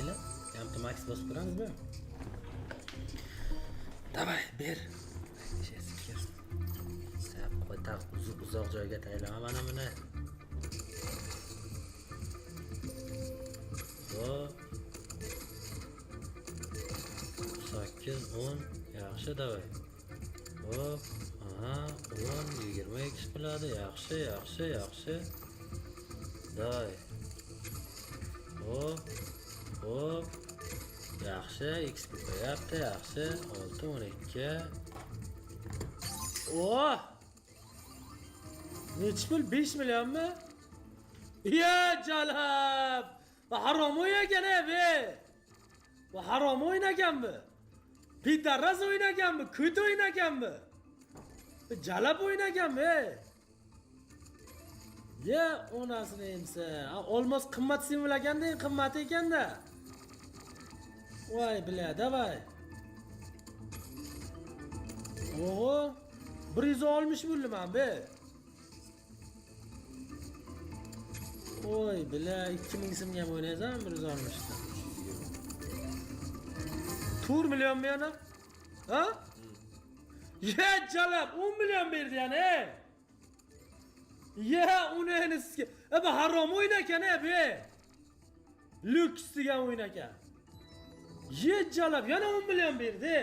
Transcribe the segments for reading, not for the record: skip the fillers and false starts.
Mayli. Yampni max bosib ko'ramizmi? Davay, ber. Sap qo'y taq uzoq joyga taylama mana buni. Hop. 8, 10. Yaxshi davay. Hop. Aha, 10, 20 x bo'ladi. Yaxshi. Davay. Hop. Yaxshi, x ko'payapti, yaxshi. 6, 12. Oh! Nechi pul? 5 millionmi? Ya jalab! Bu harom o'ynagan be. Bu harom o'ynaganmi? Pitarraz o'ynaganmi? Ko't o'ynaganmi? Jalab o'ynaganmi? Ya onasini emsa. Olmos qimmat simulaganda qimmat ekanda. Voy bile, davay. Oho, 160 bo'ldim be. Oy bile, 2000 so'mga ham o'ynaysan 160 dan. 4 millionmi yana? Ha? Ya jalab 10 million berdi yani. Ya uni sizga. Bu harom o'ynakan be. Lyuks degan o'ynakan. Ye jalab yana 10 million berdi.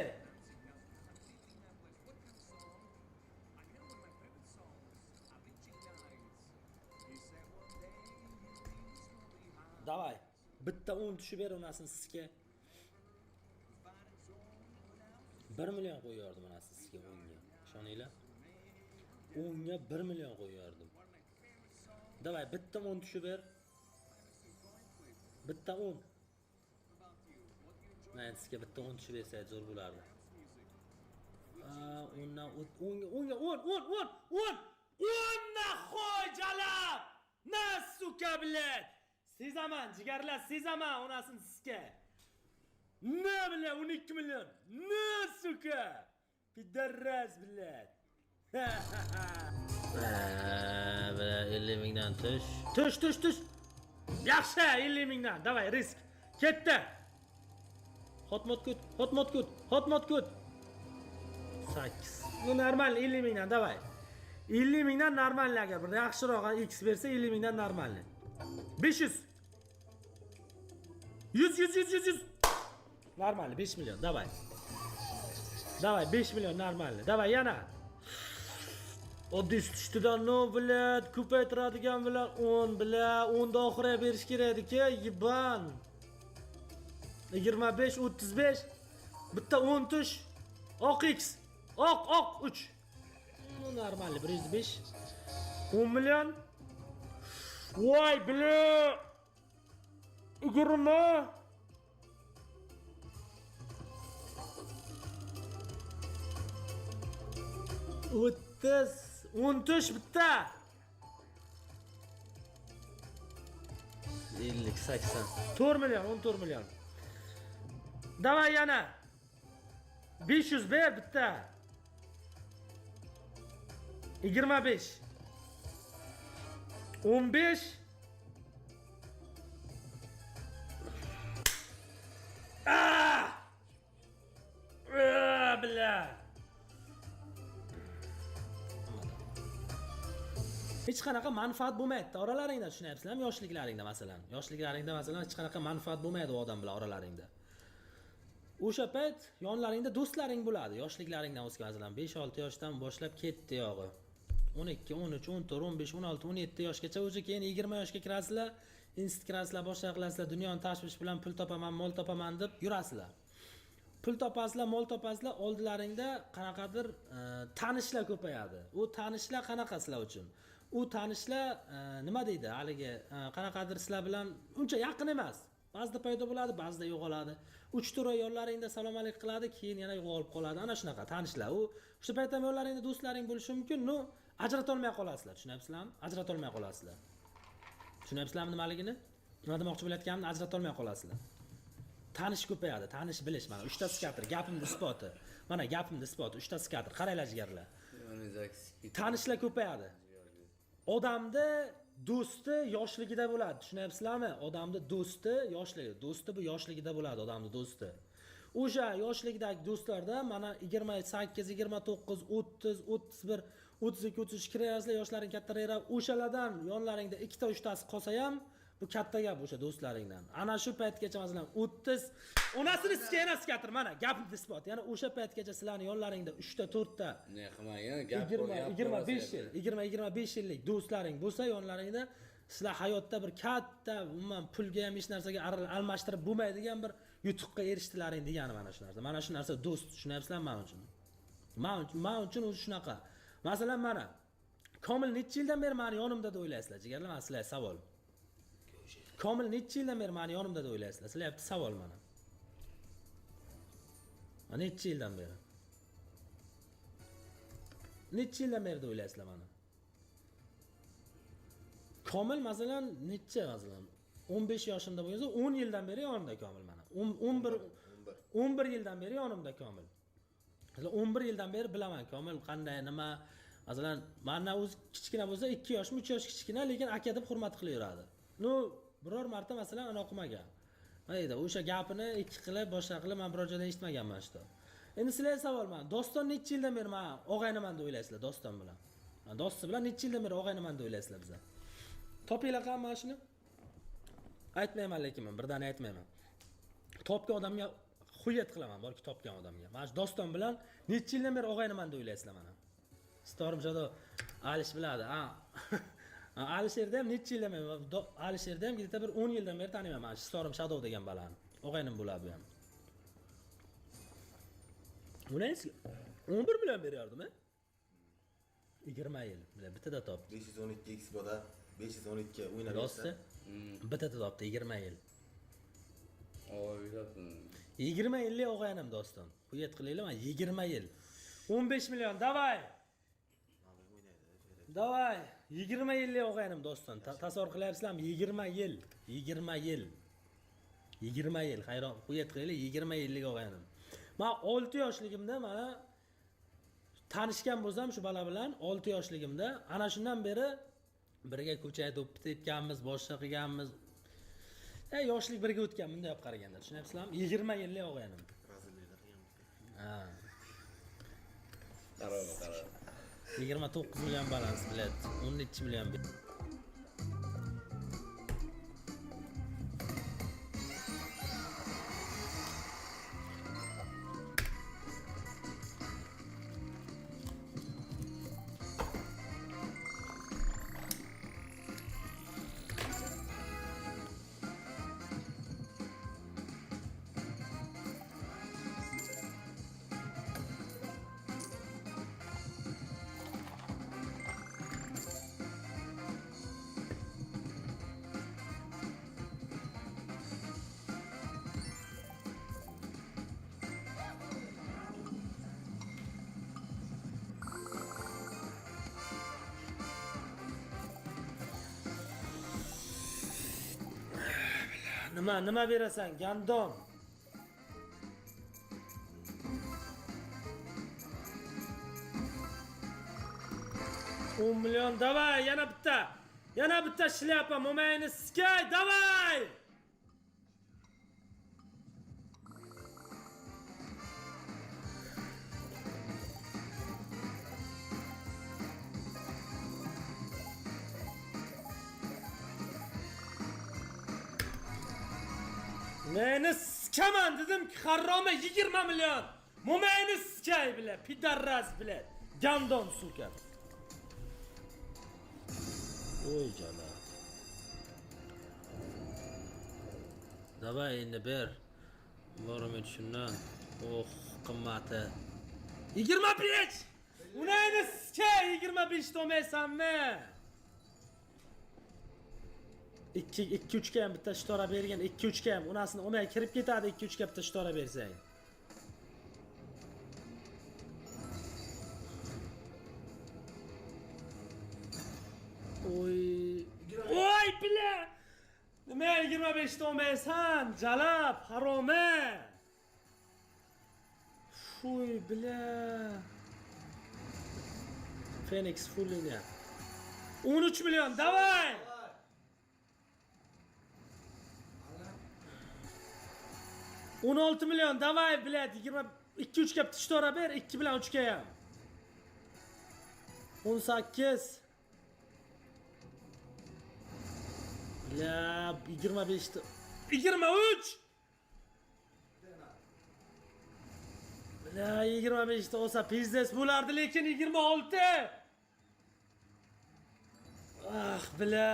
Davay. Bitta 10 tushib ber onasini sizga. 1 million qo'yardim mana sizga 10ga. Ishoninglar. 10ga 1 million qo'yardim. Davay, bitta 10 tushib ber. Bitta 10. Men sizga bitta 10 tushib bersangiz zo'r bo'lardi. Undan 10ga 10 nahoy jalab. Na suka bilet. Sezaman, jigarlar sezaman onasini sizga. Ne bilan 12 million. Ne suka. Pidarras bilet. Bela 50 mingdan tush. Yaxshi 50 mingdan. Davay, risk. Ketdi. Hotmot kut. 8. Bu normal 50 mingdan, davay. 50 mingdan normal agar bir yaxshiroq x bersa 50 mingdan normal. 500. 100. Normal 5 million, davay. Davay 5 million normal. Davay yana. Oddiy ustidan no bilet, ko'paytiradigan bilan 10 bilan 10 da oxiriga berish kerak edi-ki, yiban. 25, 35. Bitta 10 tush. Oq x. Oq 3. Bu normal 105. 10 million. Voy bile. 20. O'ttiz, 10 tush bitta. 50, 80. 4 million, 14 million. Davay yana. 500 ber bitta. 25. 15. Bla. Hech qanaqa manfaat bo'lmaydi oralaringda, tushunyapsizlarmi? Yoshliklaringda masalan hech qanaqa manfaat bo'lmaydi u odam bilan oralaringda. O'sha payt yonlaringda do'stlaring bo'ladi. Yoshliklaringdan o'sgan masalan 5-6 yoshdan boshlab ketdi yog'i. 12, 13, 14, 15, 16, 17 yoshgacha o'zi keyin 20 yoshga kirasizlar, institut kirasizlar, boshqa qilasizlar, dunyoning tashvish bilan pul topaman, mol topaman deb yurasizlar. Pul topasizlar, mol topasizlar, oldilaringda qanaqadir tanishlar ko'payadi. U tanishlar qanaqa sizlar uchun? U tanishlar nima deydi? Haligi qanaqadir sizlar bilan uncha yaqin emas. Ba'zida paydo bo'ladi, ba'zida yo'qoladi. 3-4 oy yo'llaringda salom alaykum qiladi, keyin yana yo'qolib qoladi. Ana shunaqa tanishlar. U o'sha paytda yo'llaringda do'stlaring bo'lishi mumkin. Ajrata olmay qolasizlar, tushunyapsizlarmi? Ajrata olmay qolasizlar. Tushunyapsizlarmi nimaligini? Nima demoqchi bo'layotganimni ajrata olmay qolasizlar. Tanish ko'payadi, tanish bilish. Mana 3 ta skater, gapimning isboti. Mana gapimning isboti, 3 ta skater. Qaranglar jigarlar. Tanishlar ko'payadi. Odamni do'sti yoshligida bo'ladi. Tushunyapsizlarmi? Odamning do'sti yoshligida. Do'sti bu yoshligida bo'ladi, odamning do'sti. O'sha yoshlikdagi do'stlarda mana 28, 29, 30, 31, 32, 33 kirayapsizlar, yoshlaring kattaraverib, o'shalardan yonlaringda 2 ta 3 tasi qolsa ham bu katta gap o'sha do'stlaringdan. Ana shu paytgacha masalan 30 onasini sikenasi katir mana gapni isbot. Ya'ni o'sha paytgacha sizlarning yonlaringda 3 ta 4 ta ne qilmagan gap 25 yil, 20-25 yillik do'stlaring bo'lsa yonlaringda sizlar hayotda bir katta umuman pulga ham hech narsaga almashtirib bo'lmaydigan bir yutuqqa erishdilaring degani mana shu narsa. Mana shu narsa do'st, tushunyapsizlarmi men uchun? Men uchun o'zi shunaqa. Masalan mana Komil necha yildan beri meni yonimda deb o'ylaysizlar? Jigarlar, men sizlarga savol. Komil necha yildan beri meni yonimda deb o'ylaysizlar? Sizlar bitta savol mana. Necha yildan beri? Necha yildan beri deb o'ylaysizlar mana? Komil masalan necha masalan 15 yoshimda bo'lsa 10 yildan beri yonimda Komil mana. 11 yildan beri yonimda Komil. 11 yildan beri bilaman Komil qanday nima. Masalan, mendan o'zi kichkina bo'lsa 2 yoshmi, 3 yosh kichkina, lekin aka deb hurmat qilaveradi. No, biror marta masalan ana o'qimagan. Mayda, o'sha gapini 2 qilib, boshqa qilib men biror joydan eshitmaganman shu. Endi sizlarga savol men, Doston necha yildan beri men og'aynaman deb o'ylaysizlar Doston bilan? Do'sti bilan necha yildan beri og'aynaman deb o'ylaysizlar bizlar? Topinglar qani mana shuni? Aytmayman lekin men birdan aytmayman. Topgan odamga xuyat qilaman, borki topgan odamga. Mana shu Doston bilan necha yildan beri og'aynaman deb o'ylaysizlar mana? Storimjado Alish biladi. Alisherda ham necha yildan beri, Alisherda ham gideta bir 10 yildan beri taniyman mana shu Storim Shadow degan balani. Og'aynim bo'ladi bu ham. Uni 11 million berardim-a? 20 yil. Bitada top. 512 Expo'da 512 o'ynab Rosti. Bitada topdi 20 yil. Oy, yurapman. 20 yillik og'aynim Doston. Quyat qilaylar, 20 yil. 15 million, davay. Davay, 20 yillik og'aynim Doston. Tasavvur qilyapsizlarmi? 20 yil. 20 yil. 20 yil. Hayron, quyat qilaylar, 20 yillik og'aynim. Men 6 yoshligimda mana tanishgan bo'lsam shu bola bilan 6 yoshligimda ana shundan beri birga ko'chada o'pib ketganmiz, boshqa qilganmiz. Yoshlik birga o'tgan bunday olib qaraganda, tushunyapsizlarmi? 20 yillik og'aynim. Razilliklar qilganmiz. Ha. Qaror. 29 million balans bilet, 13 million. Nima berasan? Gandon. 10 million, davay, yana bitta. Yana bitta shlyapa, mo'mayni skay, davay! Meni skaman dedim ki harrome 20 milyon. Mo'mayni skay bile, pidarraz bile. Gandon suka. Oy cana. Davay endi ber. Boramet shundan. Oh, qimmati. 25! Unayni skay 25 to'maysanmi? 2-3 ga ham bitta shtora bergan, 2-3 ga ham unasini olmay kirib ketadi, 2-3 ga bitta shtora bersang. Oy bile! Nima 25 ta olmaysan? Jalab, harome. Fuy bile. Phoenix full linya. 13 milyon, davay! 16 milyon davay bilet 2-3 ga tishtora ber 2 bilan 3 ga ham 18 la 25 ta 23 la 25 ta olsa biznes bo'lardi lekin 26 ah bila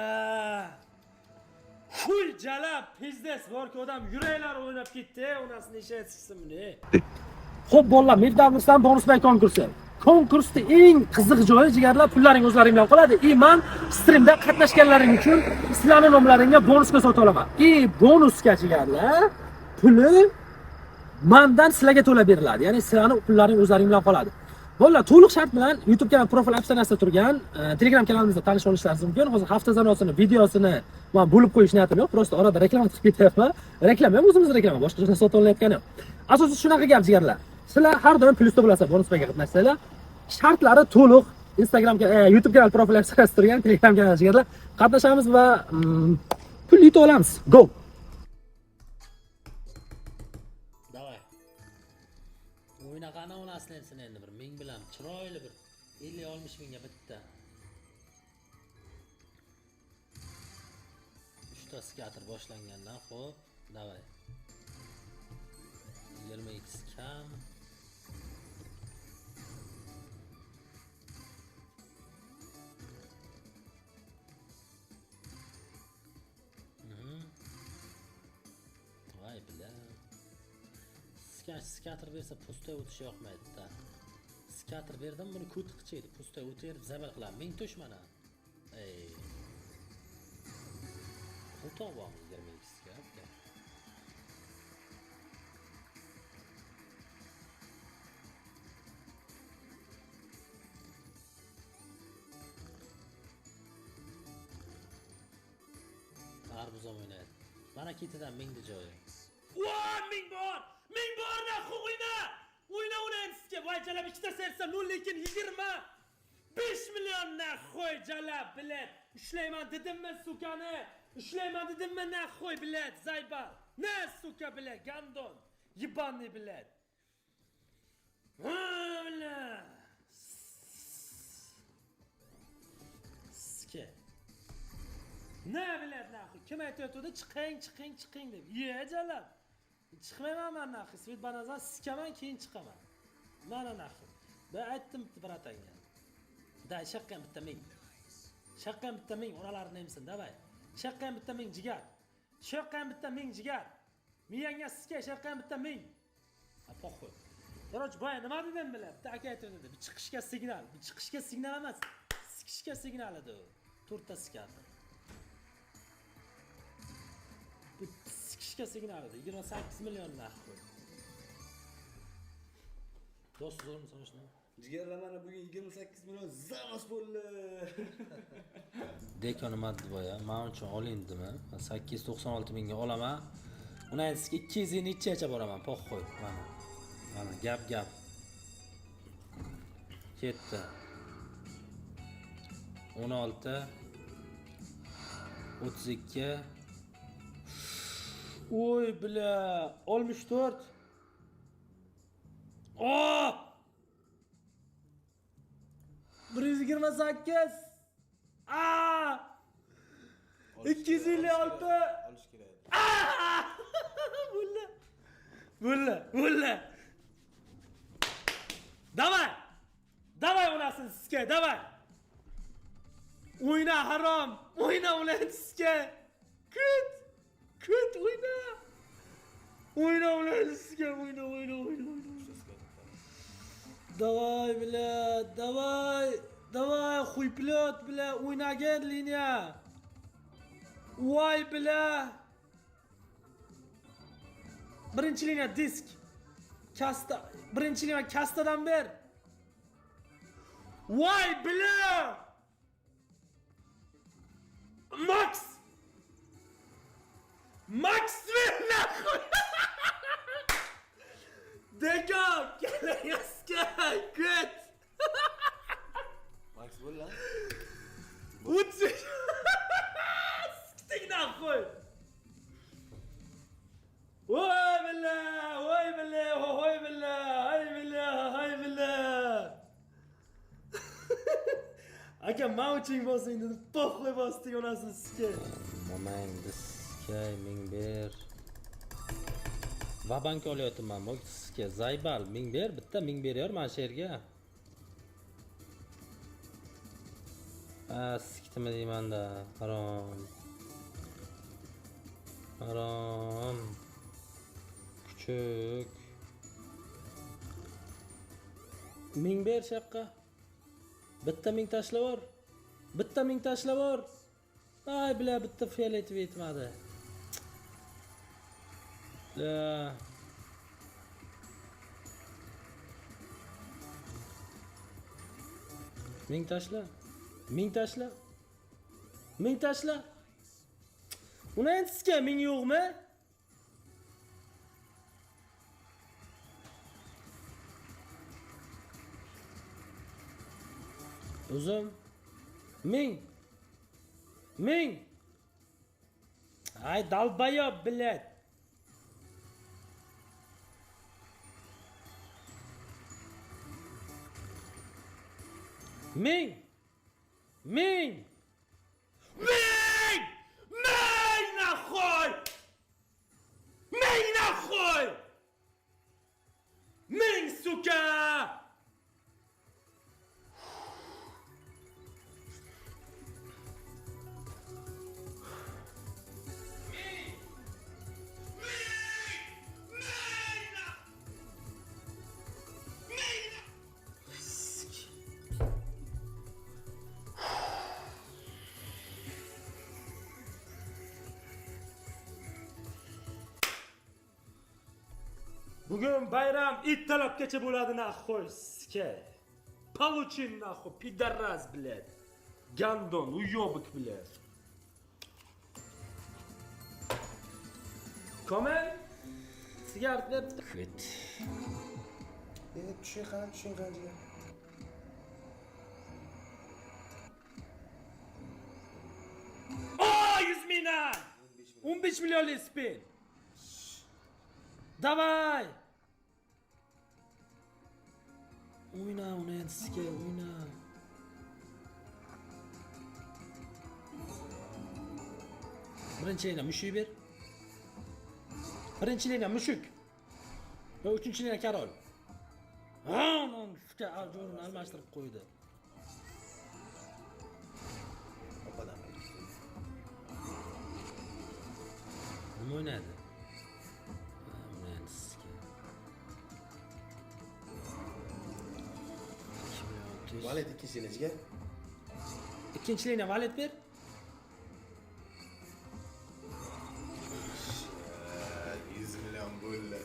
Huy jalab biznes borki odam yuraklar o'ynab ketdi onasini ishi aytishsin buni xo'p bolalar Mevdavusdan bonus pay konkursi konkursda eng qiziq joyi jigarlar pullaring o'zlaring bilan qoladi men streamda qatnashganlaring uchun sizlarni nomlaringga bonusga sotib olaman bonusga jigarlar puli mendan sizlarga to'lab beriladi ya'ni sizlarning pullaring o'zlaring bilan qoladi bolalar to'liq shart bilan YouTube kanal profil opsiyasida turgan Telegram kanalimizda tanisha olishlaringiz mumkin hozir hafta zanosini videosini men bo'lib qo'yish niyatim yo'q просто orada reklama qilib ketyapman reklama ham o'zimiz reklama boshqa narsa sotib olayotgani yo'q asosiy shunaqa gap jigarlar sizlar har doim plyusda bo'lasizlar bonus payga qatnashsanglar shartlari to'liq Instagram YouTube kanal profil opsiyasida turgan Telegram kanal jigarlar qatnashamiz va pul yutib olamiz go davay o'ynaqani onasini ham endi bir ming bilan chiroyli bir 50-60 mingga bitta 3 ta skater boshlangandan xo'p davay 20x kam vay bilan skater bersa pustoy o'tishi yoqmaydi-da. Skater berdim buni ko'ti qichaydi, pustoy o'tib zabal qilaman. Ming to'sh mana. O'toqvam 22 ga. Arbuzam o'ynaydi. Mana ketidan mingni joyi. Voy ming bor! Ming borna qo'yna! O'yna sizga. Voy jalab ikkita sersa 0 lekin 25 millionna qo'y jalab bilet. Ushlayman dedimmi sukani? Ushlayman dedimmi na qo'y bilet Zayba. Na suka bilet gandon. Yibanni bilet. Ha bilet. Ske. Ne bilet naxi kim aytayotdi chiqing deb. Ye jalab. Chiqmayman men naxi Svet banazan sikaman keyin chiqaman. Mana naxi. Ben aytdim bratanga. Da shaqqam bitta ming. Shaqqam bitta ming oralarni emsin davay. Shaqqam bitta ming jigar. Shaqqam bitta ming jigar. Miyanga sika shaqqam bitta ming. Ha po'xoy. Yoroj boya nima dedim bilib? Bitta aka aytdi. Bir chiqishga signal. Bir chiqishga signal emas. Sikishga signal edi u. To'rtta sikadi. Sikishga signal edi. 28 million narxi. Do'st zo'rmi sanashni? Jigarlar mana bugun 28 million zanos bo'ldi. Dekon nima dedi boya? Men uchun olindimi? 896 mingga olaman. Uni aytishga 200 ni nechacha boraman, po'xoy. Mana gap. Ketdi. 16 32 Oy bile 64 Oh 128 256 Olish kerak. Bulla Davay onasini sizga davay O'yna harom o'yna ulan sizga Kut o'yna ulan sizga o'yna Давай, бля, давай, хуй плет, бля, o'ynagan liniya. Voy, bля. Birinchi liniya disk. Kasta, birinchi liniya kastadan ber. Voy, bля. Max ver nahul. Deko, kelayaska, kut. Max bo'l lan. Utsi. Sikting nahul. Voy, bля. aka mauching bosing dedi. Poxoy bosdi yonasini sizga. Momang diskay ming ber. Vabank olyapman bu sizga. Zaybal ming ber, bitta ming berar mana shu yerga. Sikitimi deymanda. Harom. Harom. Küçük. Ming ber shaqqa. Bitta ming tashlab bor. Bitta ming tashlab bor. Ay bila bitta fiyoletovi yetmadi. La. Ming tashla. Ming tashla. Ming tashla. Uni endi sizga ming yo'qmi? O'zim ming. Ming. Ay dalbayob bilet. Ming. Ming. Ming! Ming нахуй! Ming нахуй! Ming, сука! Bugün bayram it talabgacha bo'ladi naxoy sizga. Получин нахуй, пидорас, блядь. Гандон, уёбок, блядь. Komen? Sigaret ver. Quit. Tushing qancha. Oh, 100 milyon! 15 milyon spin. Давай! O'yna, uni endi sizga o'yna. Birinchi lina mushuk ber. Birinchi lina mushuk. Va uchinchi lina Karol. Ha, non fikr jo'rini almashtirib qo'ydi. Nima o'ynadi? Valet ikkinchiga. Ikkinchilikni valet ber. $100 milyon bo'ldi.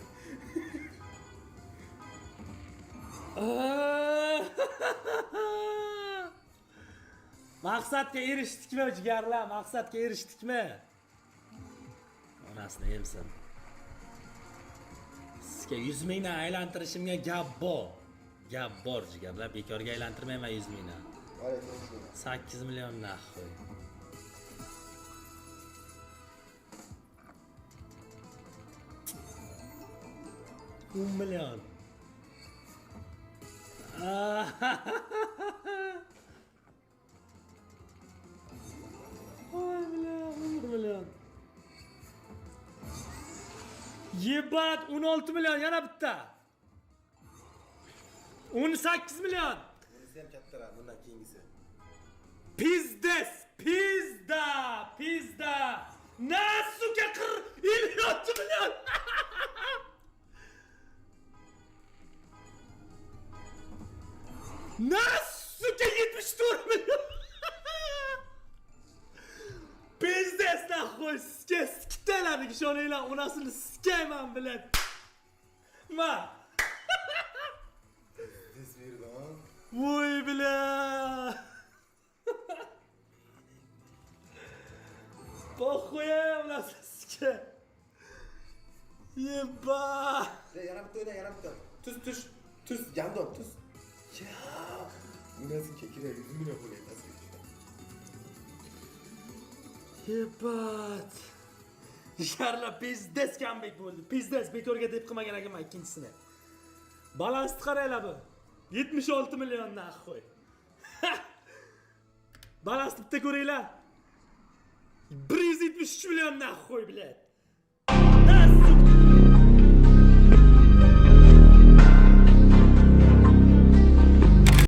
Maqsadga erishdikmi jigarlar? Maqsadga erishdikmi? Onasini yemsin. Sizga 100 mingdan aylantirishimga gap bor. Gap bor jigarlar, bekorga aylantirmayman 100 mingdan. 8 milyon naxoy. $1 milyon. Oy milyon, 1 milyon. Yebat 16 milyon yana bitta. 18 milyon. Bunisi ham kattaroq, bundan keyingisi. Pizdes, pizda. Nasuka 56 milyon. Nasuka 74 milyon. Pizdes naxoy, skitalarni ishoninglar, onasini skayman bilan. Ma. Voy bile. Poxoyam lasizga. Yeba. Yana bitta. Tuz, gandon, tuz. Ya. Bunasi kerak, 100 million bo'layapti. Yebat. Sharla pizdes comeback bo'ldi. Pizdes bekorga deb qilmagan ekanman ikkinchisini. Balansni qaranglar bu. 76 milyon naxoy. Balans bitta ko'ringlar. 173 million narx qo'y, bilet.